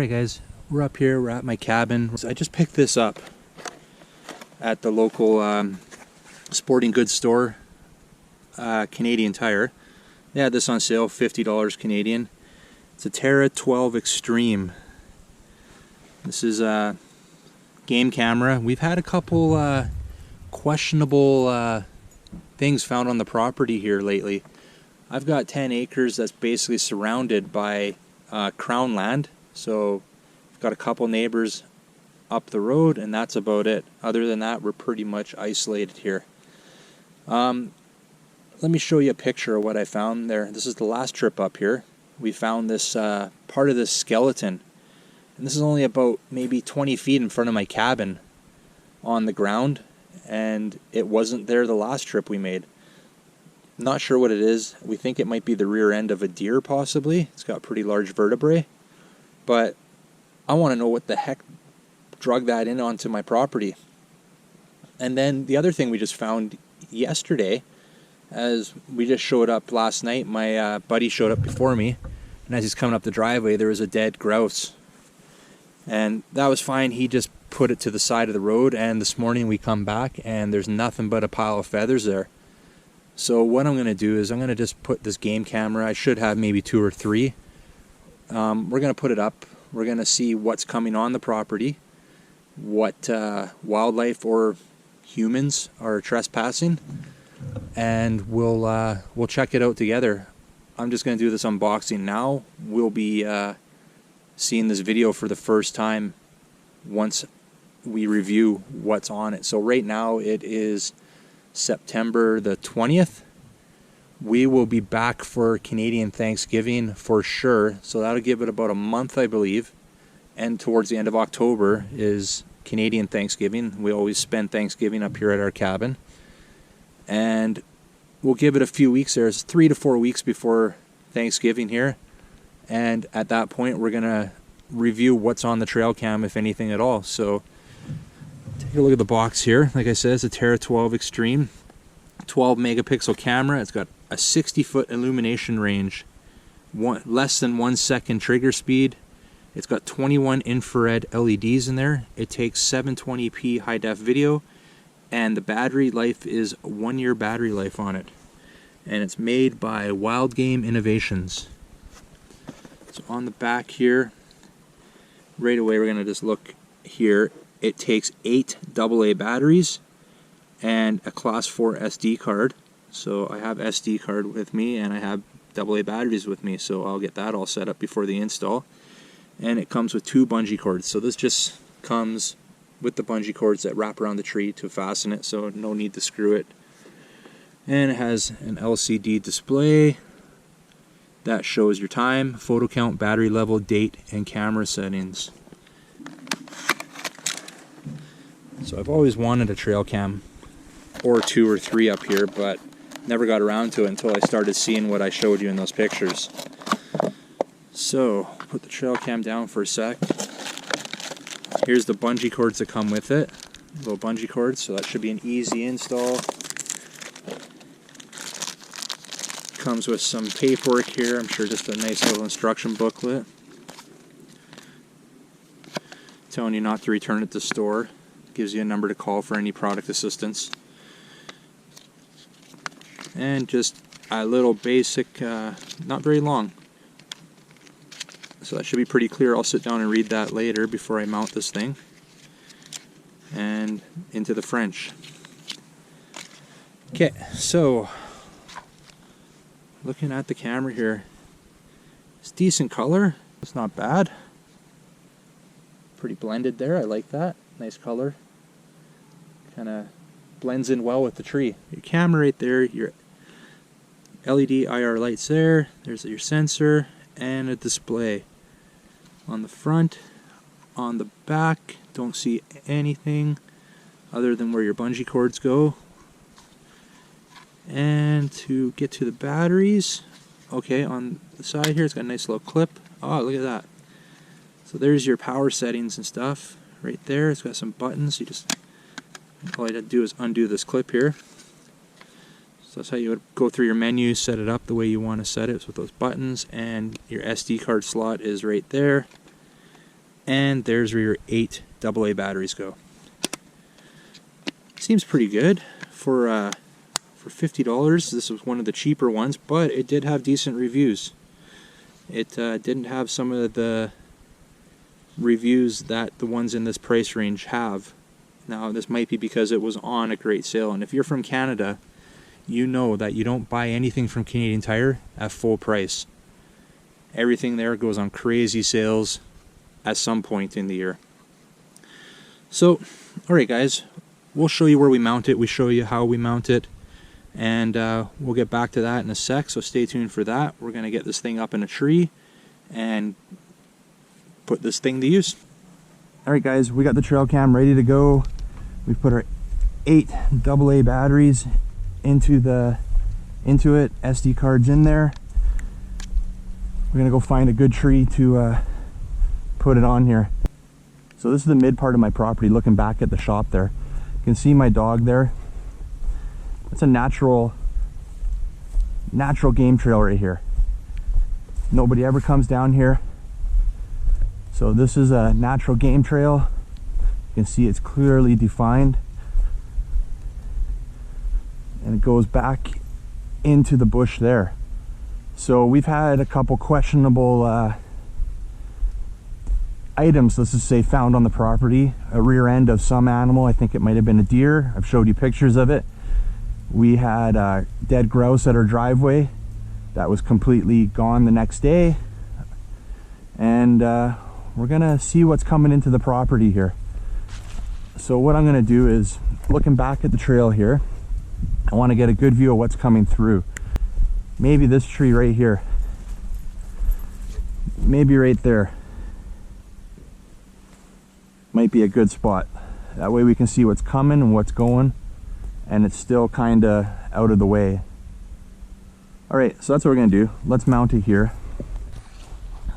Alright guys, we're up here, we're at my cabin. I just picked this up at the local sporting goods store, Canadian Tire. They had this on sale, $50 Canadian. It's a Terra 12 Extreme. This is a game camera. We've had a couple questionable things found on the property here lately. I've got 10 acres that's basically surrounded by crown land. So I've got a couple neighbors up the road and that's about it. Other than that, we're pretty much isolated here. Let me show you a picture of what I found there. This is the last trip up here. We found this part of this skeleton. And this is only about maybe 20 feet in front of my cabin on the ground. And it wasn't there the last trip we made. Not sure what it is. We think it might be the rear end of a deer possibly. It's got pretty large vertebrae. But I want to know what the heck drug that in onto my property. And then the other thing we just found yesterday, as we just showed up last night, my buddy showed up before me, and as he's coming up the driveway there was a dead grouse. And that was fine, he just put it to the side of the road, and this morning we come back and there's nothing but a pile of feathers there. So what I'm going to do is I'm going to just put this game camera, I should have maybe 2 or 3. We're going to put it up. We're going to see what's coming on the property, what wildlife or humans are trespassing, and we'll check it out together. I'm just going to do this unboxing now. We'll be seeing this video for the first time once we review what's on it. So right now it is September the 20th. We will be back for Canadian Thanksgiving for sure, so that'll give it about a month, I believe. And towards the end of October is Canadian Thanksgiving. We always spend Thanksgiving up here at our cabin. And we'll give it a few weeks there. It's 3 to 4 weeks before Thanksgiving here. And at that point, we're going to review what's on the trail cam, if anything at all. So take a look at the box here. Like I said, it's a Terra 12 Extreme. 12 megapixel camera. It's got a 60-foot illumination range, less than 1 second trigger speed. It's got 21 infrared LEDs in there. It takes 720p high def video, and the battery life is 1 year battery life on it. And it's made by Wild Game Innovations. So on the back here, right away we're gonna just look here. It takes 8 AA batteries and a class 4 SD card. So I have SD card with me and I have AA batteries with me, so I'll get that all set up before the install. And it comes with 2 bungee cords. So this just comes with the bungee cords that wrap around the tree to fasten it, so no need to screw it. And it has an LCD display that shows your time, photo count, battery level, date, and camera settings. So I've always wanted a trail cam, or 2 or 3 up here, but never got around to it until I started seeing what I showed you in those pictures. So, put the trail cam down for a sec. Here's the bungee cords that come with it. Little bungee cords, so that should be an easy install. Comes with some paperwork here, I'm sure just a nice little instruction booklet. Telling you not to return it to store. Gives you a number to call for any product assistance. And just a little basic, not very long. So that should be pretty clear. I'll sit down and read that later before I mount this thing. And into the French. Okay, so looking at the camera here, it's decent color. It's not bad. Pretty blended there. I like that. Nice color. Kind of blends in well with the tree. Your camera right there, your LED IR lights there. There's your sensor and a display. On the front, on the back, don't see anything other than where your bungee cords go. And to get to the batteries, okay, on the side here it's got a nice little clip. Oh, look at that. So there's your power settings and stuff right there. It's got some buttons. You just, all you have to do is undo this clip here. So that's how you would go through your menu, set it up the way you want to set it with those buttons, and your SD card slot is right there. And there's where your 8 AA batteries go. Seems pretty good for $50. This was one of the cheaper ones, but it did have decent reviews. It didn't have some of the reviews that the ones in this price range have. Now, this might be because it was on a great sale, and if you're from Canada, you know that you don't buy anything from Canadian Tire at full price. Everything there goes on crazy sales at some point in the year. So, alright guys, we'll show you where we mount it, we show you how we mount it, and we'll get back to that in a sec, so stay tuned for that. We're going to get this thing up in a tree and put this thing to use. Alright guys, we got the trail cam ready to go. We've put our 8 AA batteries into it, SD cards in there. We're gonna go find a good tree to put it on here. So this is the mid part of my property, looking back at the shop there. You can see my dog there. It's a natural game trail right here. Nobody ever comes down here. So this is a natural game trail. You can see it's clearly defined. And it goes back into the bush there. So we've had a couple questionable items, let's just say, found on the property. A rear end of some animal, I think it might have been a deer. I've showed you pictures of it. We had dead grouse at our driveway that was completely gone the next day. And we're gonna see what's coming into the property here. So what I'm gonna do is, looking back at the trail here, I want to get a good view of what's coming through. Maybe this tree right here, maybe right there might be a good spot. That way we can see what's coming and what's going, and it's still kind of out of the way. Alright, so that's what we're gonna do. Let's mount it here.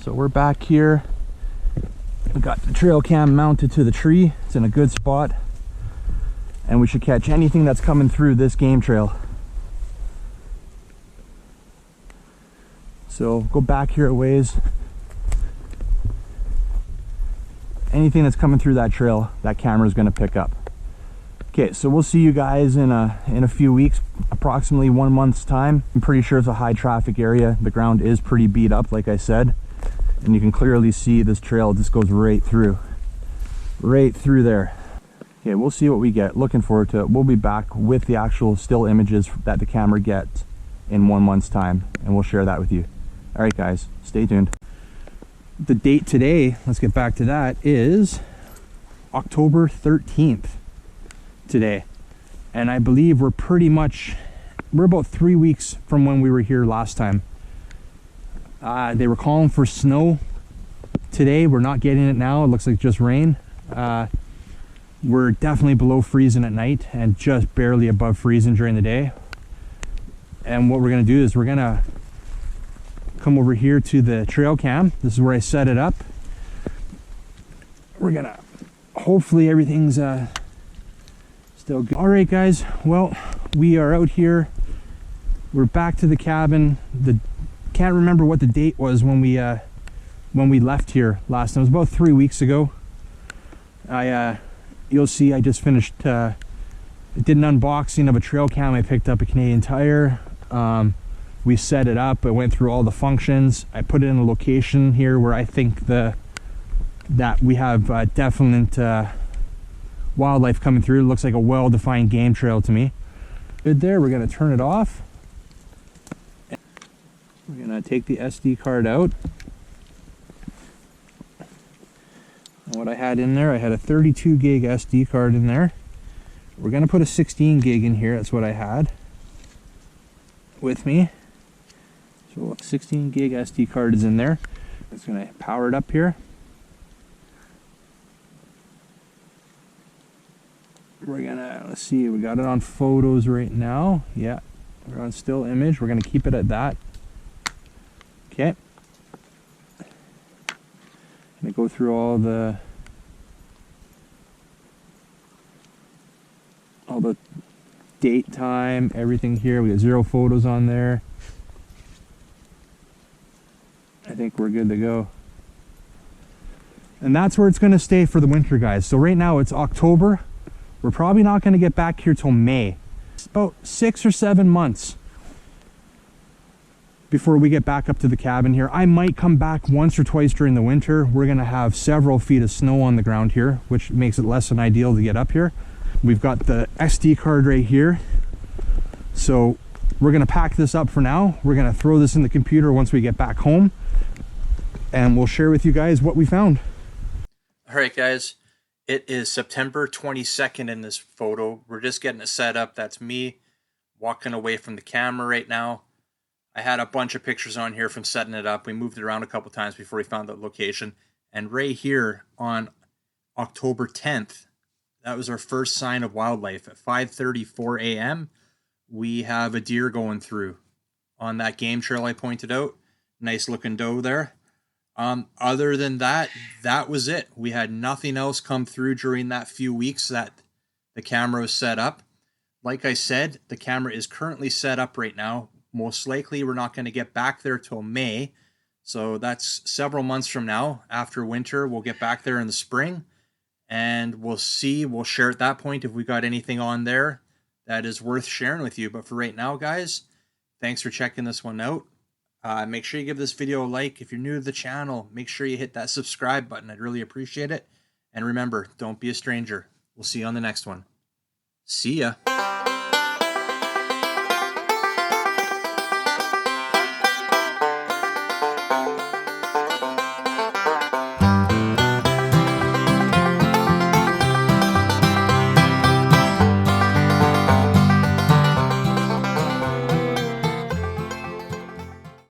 So we're back here. We got the trail cam mounted to the tree. It's in a good spot, and we should catch anything that's coming through this game trail. So go back here a ways. Anything that's coming through that trail, that camera is going to pick up. Okay, so we'll see you guys in a few weeks, approximately 1 month's time. I'm pretty sure it's a high traffic area. The ground is pretty beat up, like I said, and you can clearly see this trail just goes right through there. Okay, we'll see what we get. Looking forward to it. We'll be back with the actual still images that the camera gets in 1 month's time, and we'll share that with you. All right, guys, stay tuned. The date today, let's get back to that, is October 13th today. And I believe we're about 3 weeks from when we were here last time. They were calling for snow today. We're not getting it now. It looks like just rain. We're definitely below freezing at night and just barely above freezing during the day. And what we're gonna do is we're gonna come over here to the trail cam. This is where I set it up. We're gonna, hopefully everything's still good. All right, guys, well, we are out here. We're back to the cabin. Can't remember what the date was when we left here last time. It was about 3 weeks ago. You'll see I just finished, did an unboxing of a trail cam I picked up at Canadian Tire. We set it up, I went through all the functions. I put it in a location here where I think that we have definite wildlife coming through. It looks like a well-defined game trail to me. Good there, we're gonna turn it off. We're gonna take the SD card out. And what I had in there, I had a 32 gig SD card in there. We're gonna put a 16 gig in here, that's what I had with me. So 16 gig SD card is in there. It's gonna power it up here. We're gonna, let's see, we got it on photos right now. Yeah, we're on still image. We're gonna keep it at that. Okay. Gonna go through all the date, time, everything here. We got 0 photos on there. I think we're good to go. And that's where it's going to stay for the winter, guys. So right now it's October. We're probably not going to get back here till May. It's about 6 or 7 months before we get back up to the cabin here. I might come back once or twice during the winter. We're going to have several feet of snow on the ground here, which makes it less than ideal to get up here. We've got the SD card right here. So we're going to pack this up for now. We're going to throw this in the computer once we get back home, and we'll share with you guys what we found. All right, guys. It is September 22nd in this photo. We're just getting it set up. That's me walking away from the camera right now. I had a bunch of pictures on here from setting it up. We moved it around a couple times before we found the location. And right here on October 10th, that was our first sign of wildlife. At 5:34 a.m., we have a deer going through on that game trail I pointed out. Nice looking doe there. Other than that, that was it. We had nothing else come through during that few weeks that the camera was set up. Like I said, the camera is currently set up right now. Most likely we're not going to get back there till May. So that's several months from now. After winter, we'll get back there in the spring, and we'll see. We'll share at that point if we got anything on there that is worth sharing with you. But for right now, guys, thanks for checking this one out. Make sure you give this video a like. If you're new to the channel, make sure you hit that subscribe button. I'd really appreciate it. And remember, don't be a stranger. We'll see you on the next one. See ya.